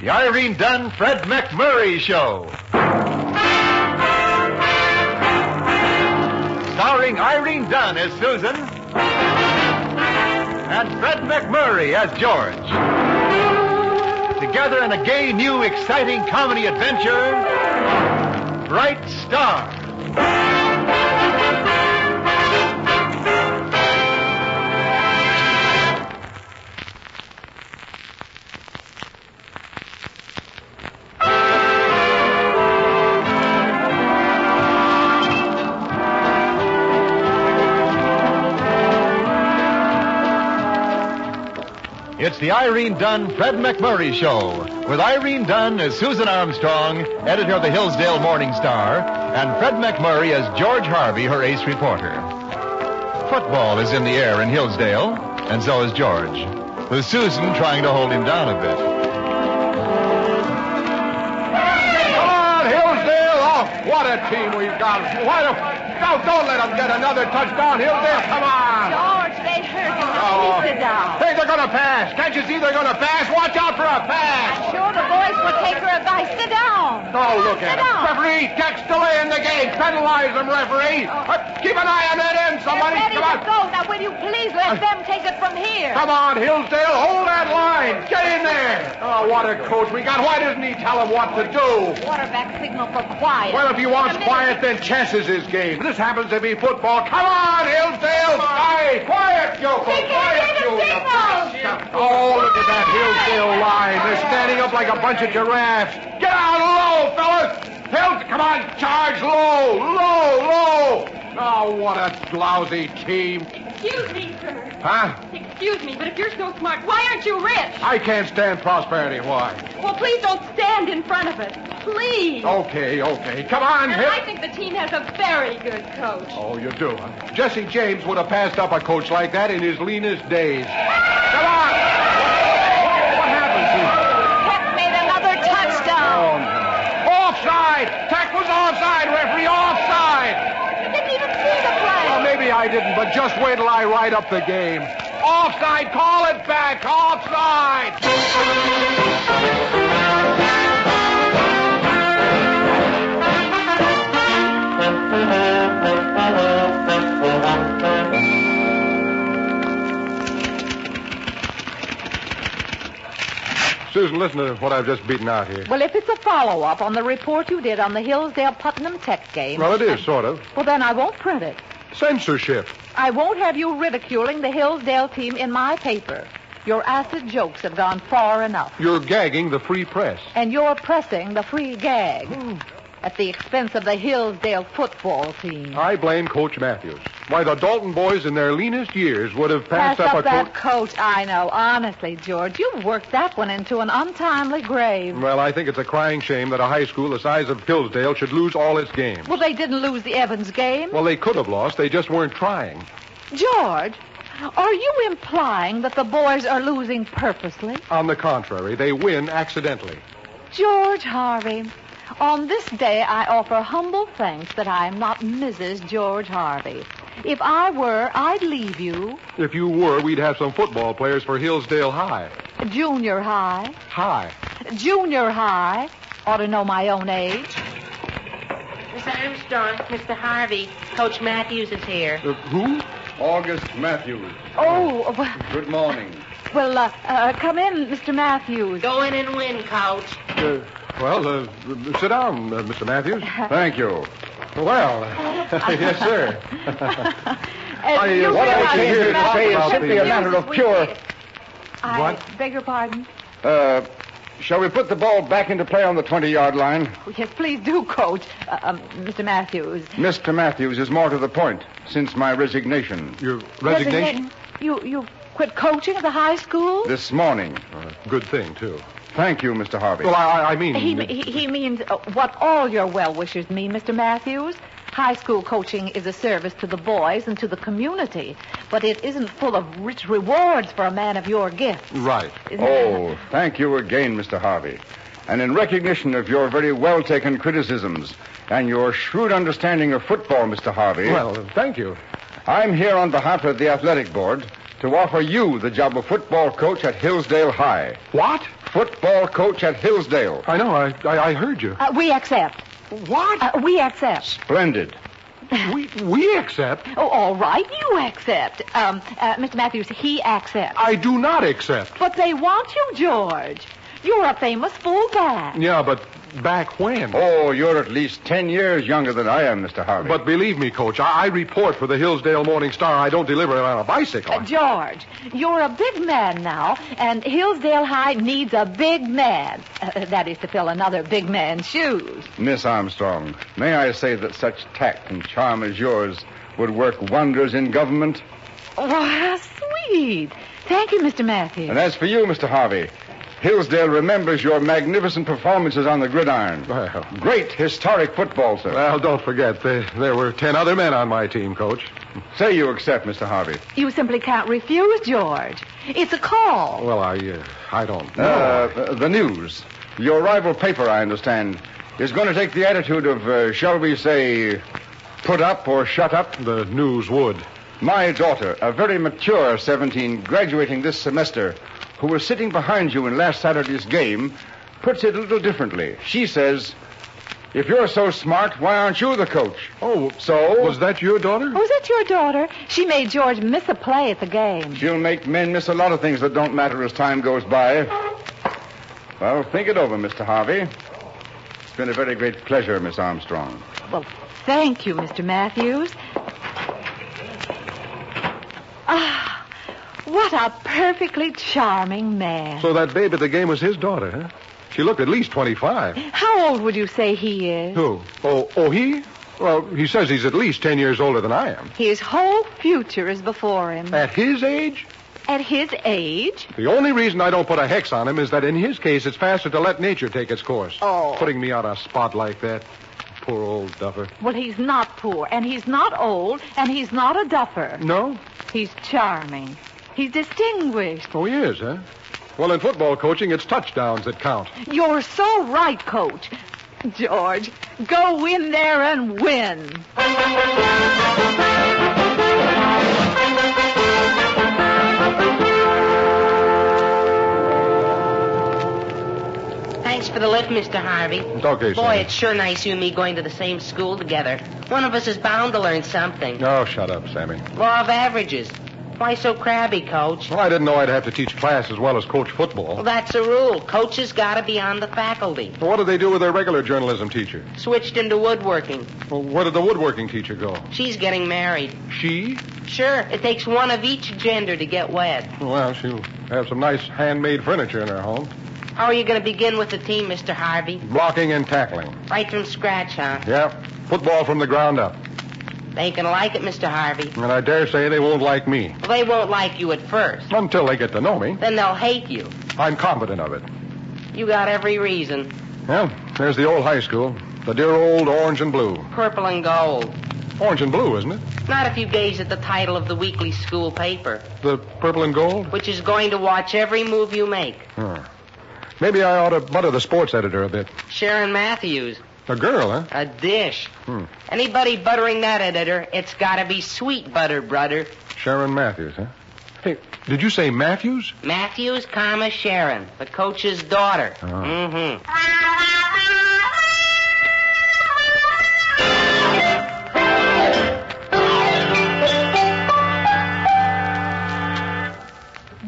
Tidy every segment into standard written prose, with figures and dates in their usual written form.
The Irene Dunn, Fred McMurray Show. Starring Irene Dunn as Susan and Fred McMurray as George. Together in a gay, new, exciting comedy adventure, Bright Star. It's the Irene Dunn, Fred McMurray Show, with Irene Dunn as Susan Armstrong, editor of the Hillsdale Morning Star, and Fred McMurray as George Harvey, her ace reporter. Football is in the air in Hillsdale, and so is George, with Susan trying to hold him down a bit. Come on, Hillsdale! Oh, what a team we've got. Don't let them get another touchdown, Hillsdale. Come on. George, they hurt you. Please sit down. Hey, they're going to pass. Can't you see they're going to pass? Watch out for a pass. I'm sure the boys will take her advice. Sit down. Oh, look at Sit him. down. Referee, text delay in the game. Penalize them, referee. Keep an eye on that end, somebody. They're ready Come on. to go. Now, will you please let them take it from here? Come on, Hillsdale. Hold that line. Get in there. Oh, what a coach we got. Why doesn't he tell them what to do? Quarterback signal for quiet. Well, if he wants quiet, then chess is his game. This happens to be football. Come on, Hillsdale. Hey, quiet, Yoko. They can't Quiet, hear the you. signal. Oh, look at that Hillsdale line. They're standing up like a bunch of giraffes. Get out low, fellas. Come on, charge low, low. Oh, what a lousy team. Excuse me, sir. Huh? Excuse me, but if you're so smart, why aren't you rich? I can't stand prosperity. Why? Well, please don't stand in front of it. Please. Okay. Come on, And Hill. I think the team has a very good coach. Oh, you do, huh? Jesse James would have passed up a coach like that in his leanest days. Come on! What happened to him? Pep made another touchdown. Oh, no. Offside! Tech was offside, referee, offside! You didn't even see the play. Well, maybe I didn't, but just wait till I write up the game. Offside, call it back, offside! Susan, listen to what I've just beaten out here. Well, if it's a follow-up on the report you did on the Hillsdale-Putnam Tech game... Well, it is, sort of. Well, then I won't print it. Censorship. I won't have you ridiculing the Hillsdale team in my paper. Your acid jokes have gone far enough. You're gagging the free press. And you're pressing the free gag at the expense of the Hillsdale football team. I blame Coach Matthews. Why, the Dalton boys in their leanest years would have passed up a that coach. I know. Honestly, George, you've worked that one into an untimely grave. Well, I think it's a crying shame that a high school the size of Hillsdale should lose all its games. Well, they didn't lose the Evans game. Well, they could have lost. They just weren't trying. George, are you implying that the boys are losing purposely? On the contrary, they win accidentally. George Harvey, on this day I offer humble thanks that I am not Mrs. George Harvey. If I were, I'd leave you. If you were, we'd have some football players for Hillsdale High. Junior high. High. Junior high. Ought to know my own age. Miss Armstrong, Mr. Harvey, Coach Matthews is here. Who? August Matthews. Oh, well, Good morning. come in, Mr. Matthews. Go in and win, Coach. Sit down, Mr. Matthews. Thank you. Well, yes, sir. You what I realize, came here Mr. to say is Matthews, simply a matter of pure... I beg your pardon? Shall we put the ball back into play on the 20-yard line? Yes, please do, Coach. Mr. Matthews. Mr. Matthews is more to the point since my resignation. Your resignation? You quit coaching at the high school? This morning. Good thing, too. Thank you, Mr. Harvey. Well, I mean... He means what all your well-wishers mean, Mr. Matthews. High school coaching is a service to the boys and to the community, but it isn't full of rich rewards for a man of your gifts. Right. Oh, thank you again, Mr. Harvey. And in recognition of your very well-taken criticisms and your shrewd understanding of football, Mr. Harvey... Well, thank you. I'm here on behalf of the athletic board to offer you the job of football coach at Hillsdale High. What? football coach at Hillsdale. I know. I heard you. We accept. What? We accept. Splendid. We accept. Oh, all right, you accept. Mr. Matthews, he accepts. I do not accept. But they want you, George. You're a famous fullback. Yeah, but back when? Oh, you're at least 10 years younger than I am, Mr. Harvey. But believe me, Coach, I report for the Hillsdale Morning Star. I don't deliver it on a bicycle. George, you're a big man now, and Hillsdale High needs a big man. That is to fill another big man's shoes. Miss Armstrong, may I say that such tact and charm as yours would work wonders in government? Oh, how sweet. Thank you, Mr. Matthews. And as for you, Mr. Harvey, Hillsdale remembers your magnificent performances on the gridiron. Well. Great historic football, sir. Well, don't forget, there were 10 other men on my team, Coach. Say you accept, Mr. Harvey. You simply can't refuse, George. It's a call. Well, I don't know. The news. Your rival paper, I understand, is going to take the attitude of, shall we say, put up or shut up? The news would. My daughter, a very mature 17, graduating this semester, who was sitting behind you in last Saturday's game, puts it a little differently. She says, if you're so smart, why aren't you the coach? Oh, so? Was that your daughter? Was that your daughter? She made George miss a play at the game. She'll make men miss a lot of things that don't matter as time goes by. Well, think it over, Mr. Harvey. It's been a very great pleasure, Miss Armstrong. Well, thank you, Mr. Matthews. Ah, what a perfectly charming man. So that babe at the game was his daughter, huh? She looked at least 25. How old would you say he is? Who? Oh, he? Well, he says he's at least 10 years older than I am. His whole future is before him. At his age? At his age? The only reason I don't put a hex on him is that in his case, it's faster to let nature take its course. Oh. Putting me on a spot like that. Poor old duffer. Well, he's not poor, and he's not old, and he's not a duffer. No? He's charming. He's distinguished. Oh, he is, huh? Well, in football coaching, it's touchdowns that count. You're so right, Coach. George, go in there and win. Thanks for the lift, Mr. Harvey. It's okay, Boy, Sammy. it's sure nice you and me going to the same school together. One of us is bound to learn something. Oh, shut up, Sammy. Law of averages. Why so crabby, Coach? Well, I didn't know I'd have to teach class as well as coach football. Well, that's a rule. Coaches got to be on the faculty. Well, what did they do with their regular journalism teacher? Switched into woodworking. Well, where did the woodworking teacher go? She's getting married. She? Sure, it takes one of each gender to get wed. Well, she'll have some nice handmade furniture in her home. How are you going to begin with the team, Mr. Harvey? Blocking and tackling. Right from scratch, huh? Yeah, football from the ground up. They ain't going to like it, Mr. Harvey. And I dare say they won't like me. Well, they won't like you at first. Until they get to know me. Then they'll hate you. I'm confident of it. You got every reason. Well, there's the old high school. The dear old orange and blue. Purple and gold. Orange and blue, isn't it? Not if you gaze at the title of the weekly school paper, The purple and gold? which is going to watch every move you make. Huh. Maybe I ought to butter the sports editor a bit. Sharon Matthews. A girl, huh? A dish. Hmm. Anybody buttering that editor, it's got to be sweet butter, brother. Sharon Matthews, huh? Hey, did you say Matthews? Matthews, comma, Sharon, the coach's daughter. Oh. Mm-hmm.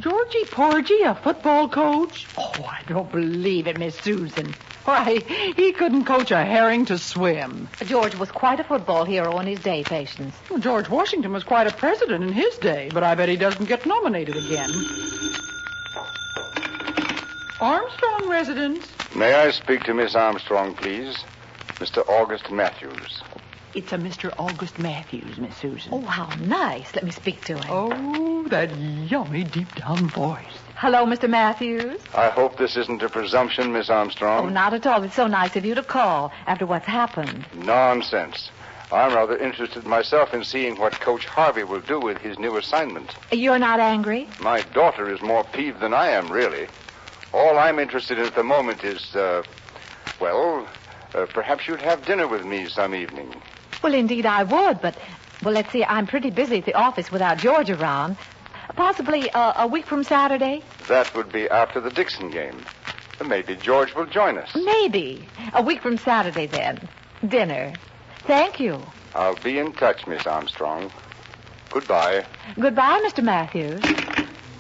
Georgie Porgy, a football coach? Oh, I don't believe it, Miss Susan. Why, he couldn't coach a herring to swim. George was quite a football hero in his day, Patience. Well, George Washington was quite a president in his day, but I bet he doesn't get nominated again. Armstrong residence. May I speak to Miss Armstrong, please? Mr. August Matthews. It's a Mr. August Matthews, Miss Susan. Oh, how nice. Let me speak to him. Oh, that yummy deep-down voice. Hello, Mr. Matthews. I hope this isn't a presumption, Miss Armstrong. Oh, not at all. It's so nice of you to call after what's happened. Nonsense. I'm rather interested myself in seeing what Coach Harvey will do with his new assignment. You're not angry? My daughter is more peeved than I am, really. All I'm interested in at the moment is, perhaps you'd have dinner with me some evening. Well, indeed I would, but, well, let's see, I'm pretty busy at the office without George around. Possibly a week from Saturday? That would be after the Dixon game. Maybe George will join us. Maybe. A week from Saturday, then. Dinner. Thank you. I'll be in touch, Miss Armstrong. Goodbye. Goodbye, Mr. Matthews.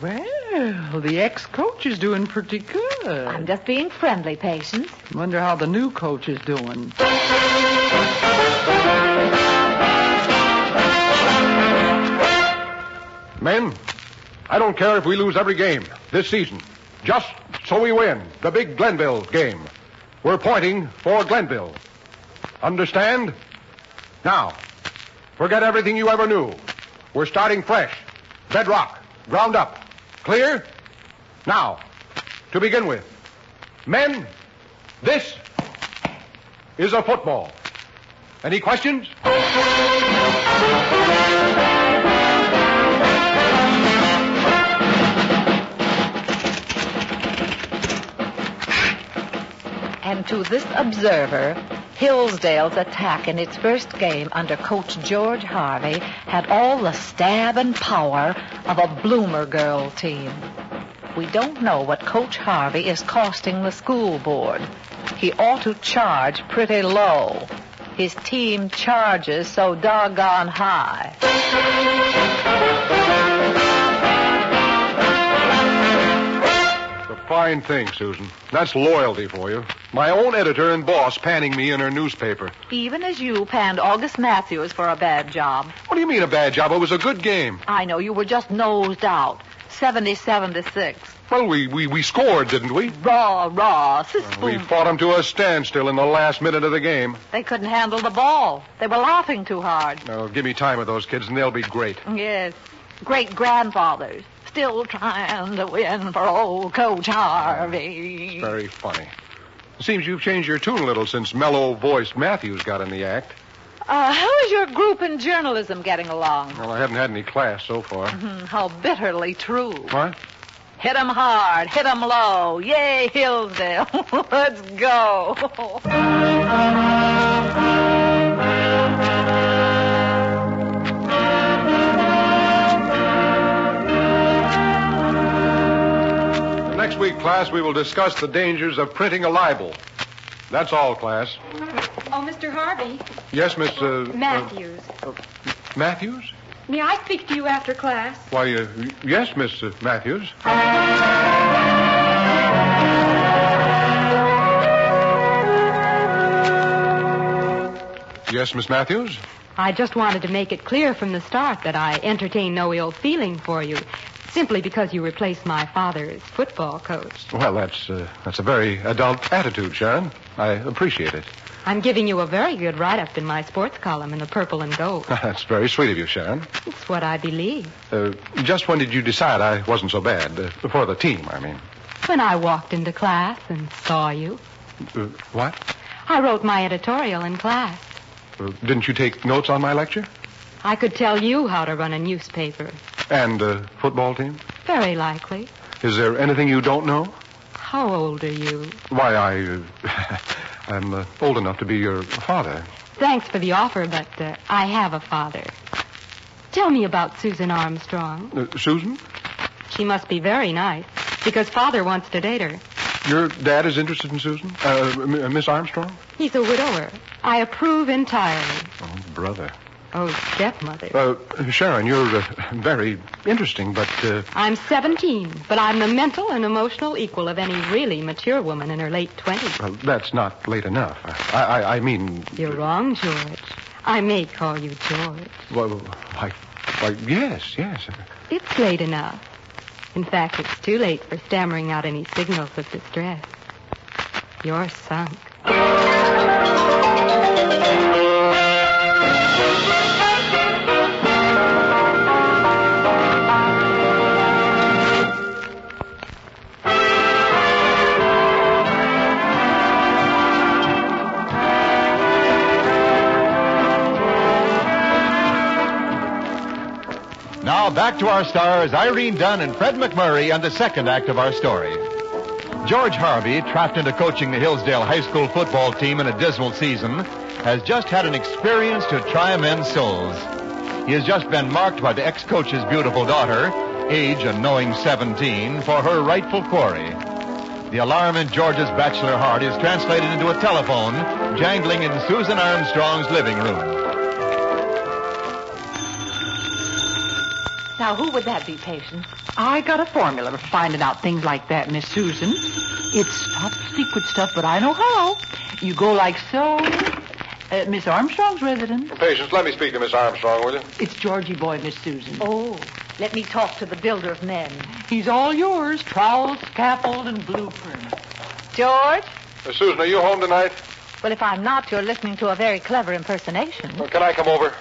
Well, the ex-coach is doing pretty good. I'm just being friendly, Patience. Wonder how the new coach is doing. Men, I don't care if we lose every game this season. Just so we win the big Glenville game. We're pointing for Glenville. Understand? Now, forget everything you ever knew. We're starting fresh. Bedrock. Ground up. Clear? Now, to begin with, men, this is a football. Any questions? And to this observer, Hillsdale's attack in its first game under Coach George Harvey had all the stab and power of a bloomer girl team. We don't know what Coach Harvey is costing the school board. He ought to charge pretty low. His team charges so doggone high. A fine thing, Susan. That's loyalty for you. My own editor and boss panning me in her newspaper. Even as you panned August Matthews for a bad job. What do you mean a bad job? It was a good game. I know, you were just nosed out. 77-6. Well, we scored, didn't we? Raw. We fought them to a standstill in the last minute of the game. They couldn't handle the ball. They were laughing too hard. Oh, give me time with those kids, and they'll be great. Yes. Great-grandfathers. Still trying to win for old Coach Harvey. Very funny. It seems you've changed your tune a little since mellow-voiced Matthews got in the act. How is your group in journalism getting along? Well, I haven't had any class so far. How bitterly true. What? Hit 'em hard, hit 'em low. Yay, Hillsdale. Let's go. Next week, class, we will discuss the dangers of printing a libel. That's all, class. Oh, Mr. Harvey. Yes, Miss... Matthews. Matthews? May I speak to you after class? Why, yes, Miss Matthews. Yes, Miss Matthews? I just wanted to make it clear from the start that I entertain no ill feeling for you, simply because you replaced my father's football coach. Well, that's a very adult attitude, Sharon. I appreciate it. I'm giving you a very good write-up in my sports column in the Purple and Gold. That's very sweet of you, Sharon. It's what I believe. Just when did you decide I wasn't so bad? For the team, I mean. When I walked into class and saw you. What? I wrote my editorial in class. Didn't you take notes on my lecture? I could tell you how to run a newspaper. And a football team? Very likely. Is there anything you don't know? How old are you? Why, I'm old enough to be your father. Thanks for the offer, but I have a father. Tell me about Susan Armstrong. Susan? She must be very nice, because Father wants to date her. Your dad is interested in Susan? Miss Armstrong? He's a widower. I approve entirely. Oh, brother. Oh, stepmother. Sharon, you're very interesting, but... I'm 17, but I'm the mental and emotional equal of any really mature woman in her late 20s. Well, that's not late enough. I mean... You're wrong, George. I may call you George. Well, why, yes. It's late enough. In fact, it's too late for stammering out any signals of distress. You're sunk. Now back to our stars, Irene Dunn and Fred McMurray, and the second act of our story. George Harvey, trapped into coaching the Hillsdale high school football team in a dismal season, has just had an experience to try men's souls. He has just been marked by the ex-coach's beautiful daughter, age a knowing 17, for her rightful quarry. The alarm in George's bachelor heart is translated into a telephone jangling in Susan Armstrong's living room. Now, who would that be, Patience? I got a formula for finding out things like that, Miss Susan. It's top secret stuff, but I know how. You go like so. Miss Armstrong's residence. Patience, let me speak to Miss Armstrong, will you? It's Georgie boy, Miss Susan. Oh, let me talk to the builder of men. He's all yours. Trowel, scaffold, and blueprint. George? Miss Susan, are you home tonight? Well, if I'm not, you're listening to a very clever impersonation. Well, can I come over?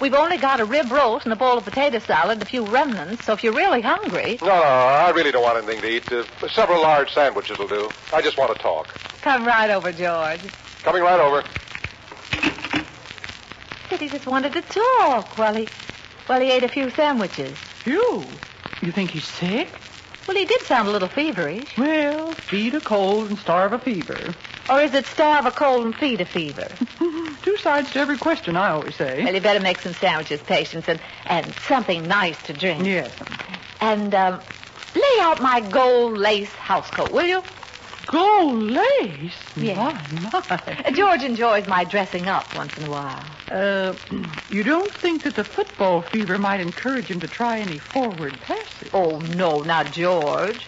We've only got a rib roast and a bowl of potato salad and a few remnants, so if you're really hungry... No, I really don't want anything to eat. Several large sandwiches will do. I just want to talk. Come right over, George. Coming right over. He just wanted to talk while he ate a few sandwiches. You? You think he's sick? Well, he did sound a little feverish. Well, feed a cold and starve a fever. Or is it starve a cold and feed a fever? Two sides to every question, I always say. Well, you better make some sandwiches, Patience, and something nice to drink. Yes. And lay out my gold lace housecoat, will you? Gold lace? Yeah. My. George enjoys my dressing up once in a while. You don't think that the football fever might encourage him to try any forward passes? Oh, no, not George.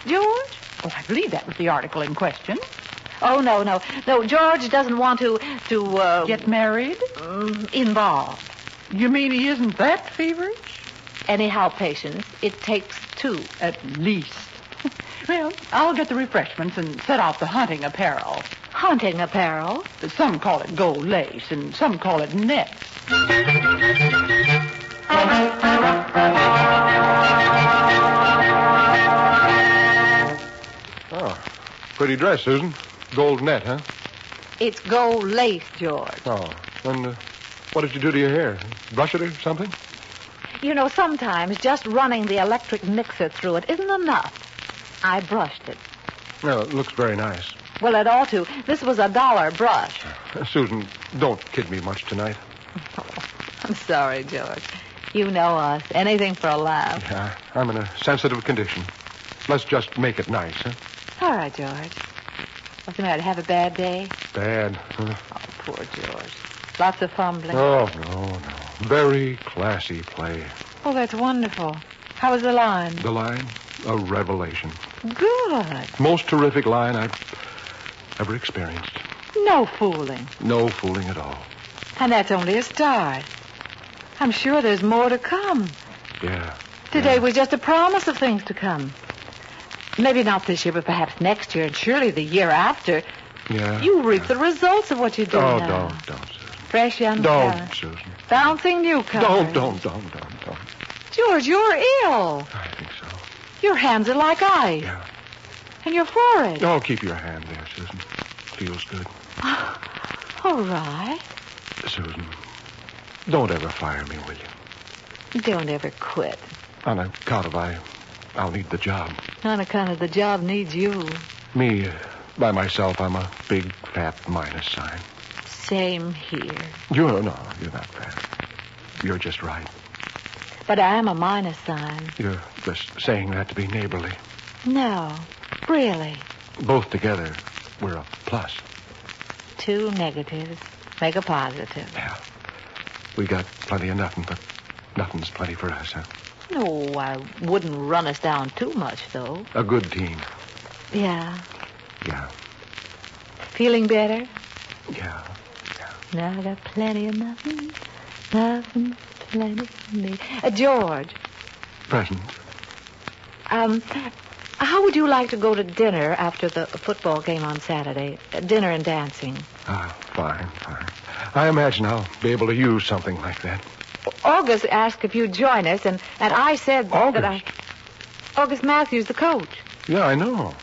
George? Oh, I believe that was the article in question. Oh, no. No, George doesn't want to Get married? Involved. You mean he isn't that feverish? Anyhow, Patience, it takes two. At least. Well, I'll get the refreshments and set out the hunting apparel. Hunting apparel? Some call it gold lace, and some call it nets. Oh, pretty dress, Susan. Gold net, huh? It's gold lace, George. Oh, and what did you do to your hair? Brush it or something? You know, sometimes just running the electric mixer through it isn't enough. I brushed it. Well, it looks very nice. Well, it ought to. This was $1 brush. Susan, don't kid me much tonight. I'm sorry, George. You know us. Anything for a laugh. Yeah, I'm in a sensitive condition. Let's just make it nice, huh? All right, George. What's the matter? Have a bad day? Bad. Oh, poor George. Lots of fumbling. Oh, no. Very classy play. Oh, that's wonderful. How was the line? The line? A revelation. Good. Most terrific line I've ever experienced. No fooling. No fooling at all. And that's only a start. I'm sure there's more to come. Yeah. Today was just a promise of things to come. Maybe not this year, but perhaps next year, and surely the year after. Yeah. You reap the results of what you do Oh, now. don't, Susan. Fresh young Don't, talent. Susan. Bouncing newcomers. Don't. George, you're ill. I think so. Your hands are like ice. Yeah. And your forehead. Oh, keep your hand there, Susan. Feels good. All right. Susan, don't ever fire me, will you? Don't ever quit. On account of I'll need the job. On account of the job needs you. Me, by myself, I'm a big, fat minus sign. Same here. You're not fat. You're just right. But I am a minus sign. You're just saying that to be neighborly. No, really. Both together, we're a plus. Two negatives make a positive. Yeah. We got plenty of nothing, but nothing's plenty for us, huh? No, I wouldn't run us down too much, though. A good team. Yeah. Yeah. Feeling better? Yeah. Now I got plenty of nothing. Nothing, plenty for me. George. Present. How would you like to go to dinner after the football game on Saturday? Dinner and dancing. Fine. I imagine I'll be able to use something like that. August asked if you'd join us, and I said August? August Matthews, the coach. Yeah, I know.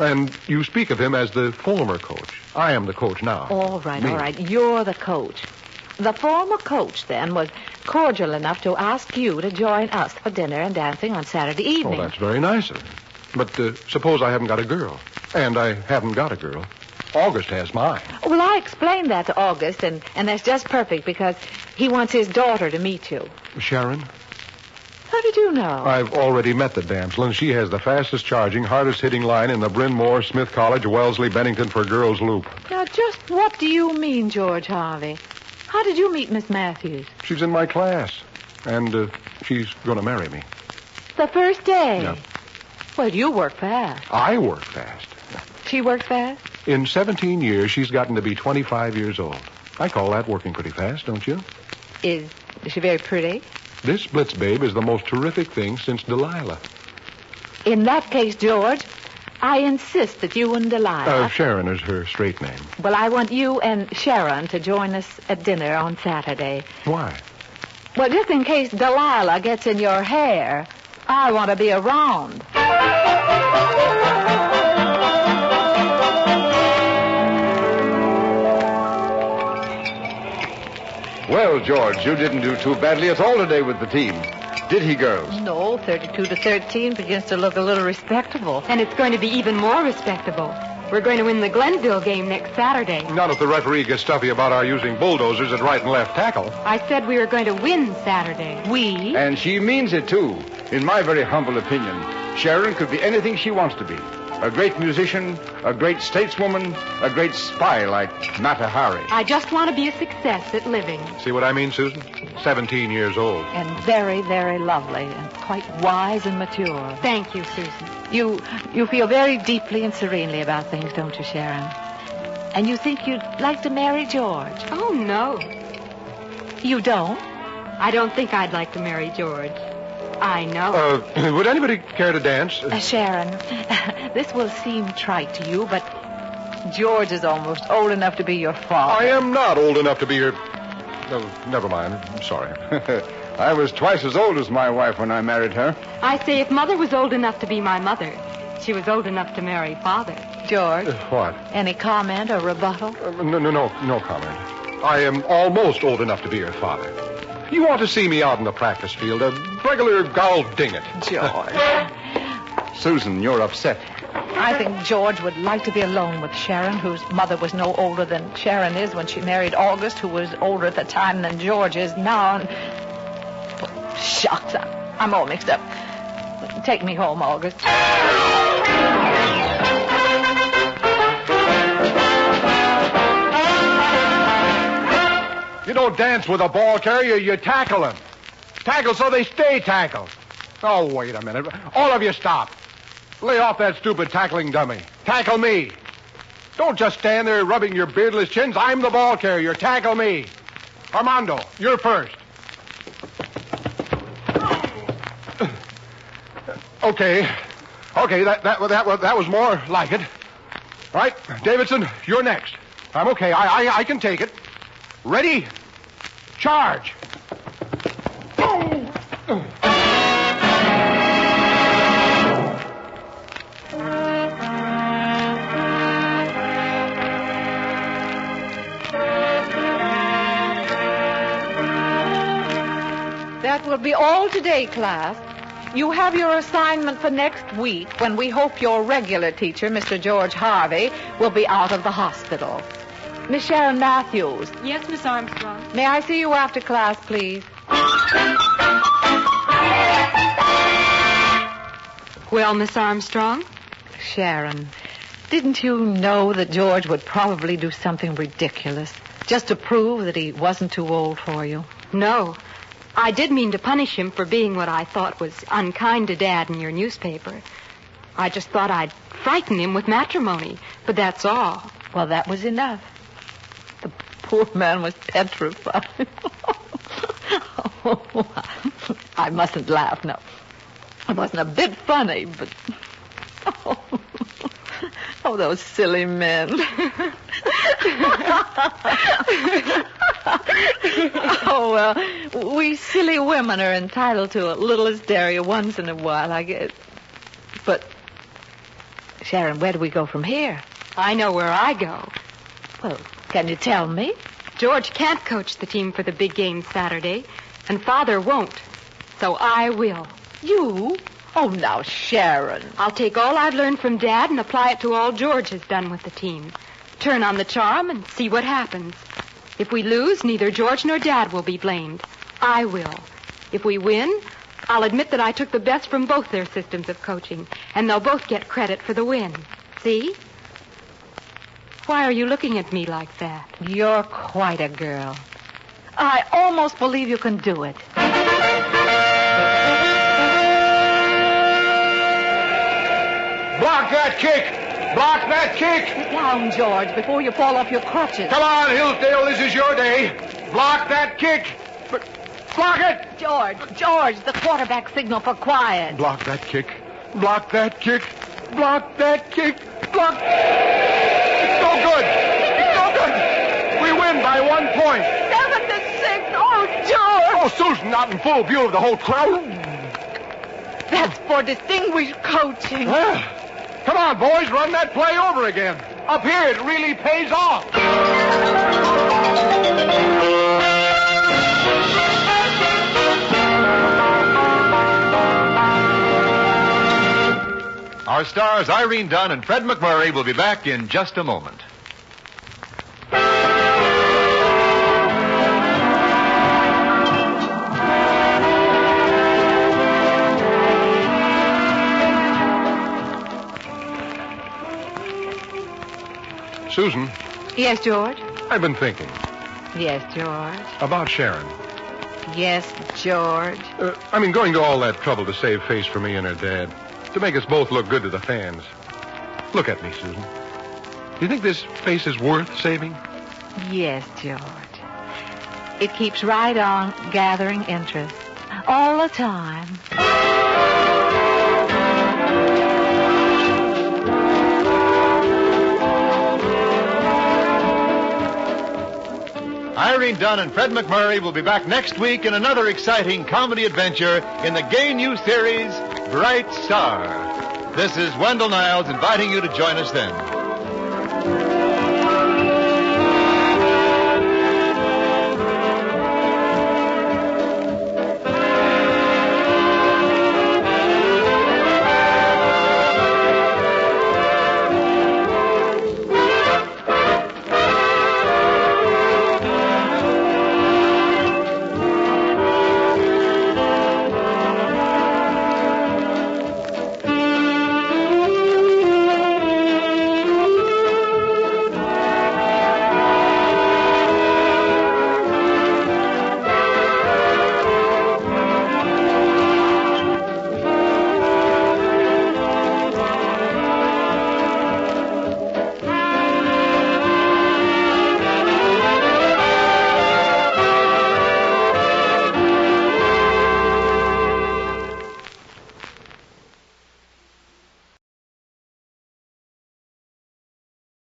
And you speak of him as the former coach. I am the coach now. All right. Me. You're the coach. The former coach, then, was cordial enough to ask you to join us for dinner and dancing on Saturday evening. Oh, that's very nice of him. But suppose I haven't got a girl. And I haven't got a girl. August has mine. Well, I explained that to August, and that's just perfect because he wants his daughter to meet you. Sharon? How did you know? I've already met the damsel, and she has the fastest charging, hardest hitting line in the Bryn Mawr, Smith College, Wellesley, Bennington for girls loop. Now, just what do you mean, George Harvey? How did you meet Miss Matthews? She's in my class, and she's going to marry me. The first day? Yeah. Well, you work fast. I work fast. She worked fast? In 17 years, she's gotten to be 25 years old. I call that working pretty fast, don't you? Is she very pretty? This Blitz babe is the most terrific thing since Delilah. In that case, George, I insist that you and Delilah... Sharon is her straight name. Well, I want you and Sharon to join us at dinner on Saturday. Why? Well, just in case Delilah gets in your hair, I want to be around. Well, George, you didn't do too badly at all today with the team. Did he, girls? No, 32-13 begins to look a little respectable. And it's going to be even more respectable. We're going to win the Glenville game next Saturday. Not if the referee gets stuffy about our using bulldozers at right and left tackle. I said we were going to win Saturday. We? And she means it, too. In my very humble opinion, Sharon could be anything she wants to be. A great musician, a great stateswoman, a great spy like Mata Hari. I just want to be a success at living. See what I mean, Susan? 17 years old. And very, very lovely, and quite wise and mature. Thank you, Susan. You feel very deeply and serenely about things, don't you, Sharon? And you think you'd like to marry George? Oh, no. You don't? I don't think I'd like to marry George. I know. Would anybody care to dance? Sharon, this will seem trite to you, but George is almost old enough to be your father. I am not old enough to be your... Oh, never mind. I'm sorry. I was twice as old as my wife when I married her. I say if Mother was old enough to be my mother, she was old enough to marry Father. George? What? Any comment or rebuttal? No comment. I am almost old enough to be your father. You ought to see me out in the practice field, a regular gol ding it. George. Susan, you're upset. I think George would like to be alone with Sharon, whose mother was no older than Sharon is when she married August, who was older at the time than George is now. And... Oh, shucks, I'm all mixed up. Take me home, August. You don't dance with a ball carrier, you tackle them. Tackle so they stay tackled. Oh, wait a minute. All of you stop. Lay off that stupid tackling dummy. Tackle me. Don't just stand there rubbing your beardless chins. I'm the ball carrier. Tackle me. Armando, you're first. Okay, that was more like it. All right, Davidson, you're next. I'm okay. I can take it. Ready? Charge. That will be all today, class. You have your assignment for next week when we hope your regular teacher, Mr. George Harvey, will be out of the hospital. Miss Sharon Matthews. Yes, Miss Armstrong. May I see you after class, please? Well, Miss Armstrong? Sharon, didn't you know that George would probably do something ridiculous just to prove that he wasn't too old for you? No. I did mean to punish him for being what I thought was unkind to Dad in your newspaper. I just thought I'd frighten him with matrimony, but that's all. Well, that was enough. The poor man was petrified. I mustn't laugh, no. It wasn't a bit funny, but... Oh, those silly men. Oh, well, we silly women are entitled to a little hysteria once in a while, I guess. But, Sharon, where do we go from here? I know where I go. Well, can you tell me? George can't coach the team for the big game Saturday, and Father won't. So I will. You? Oh, now, Sharon. I'll take all I've learned from Dad and apply it to all George has done with the team. Turn on the charm and see what happens. If we lose, neither George nor Dad will be blamed. I will. If we win, I'll admit that I took the best from both their systems of coaching, and they'll both get credit for the win. See? Why are you looking at me like that? You're quite a girl. I almost believe you can do it. Block that kick! Block that kick! Sit down, George, before you fall off your crutches. Come on, Hillsdale, this is your day. Block that kick! Block it! George, the quarterback signal for quiet. Block that kick. Block that kick. Block that kick. Block. It's no good! It's no good! We win by 1 point. 7-6. Oh, George! Oh, Susan, not in full view of the whole crowd. That's for distinguished coaching. Come on, boys, run that play over again. Up here, it really pays off. Our stars Irene Dunn and Fred McMurray will be back in just a moment. Susan, Yes, George? I've been thinking Yes, George. about Sharon. Yes, George. Going to all that trouble to save face for me and her dad, to make us both look good to the fans. Look at me, Susan. Do you think this face is worth saving? Yes, George. It keeps right on gathering interest. All the time. Irene Dunn and Fred McMurray will be back next week in another exciting comedy adventure in the gay new series, Bright Star. This is Wendell Niles inviting you to join us then.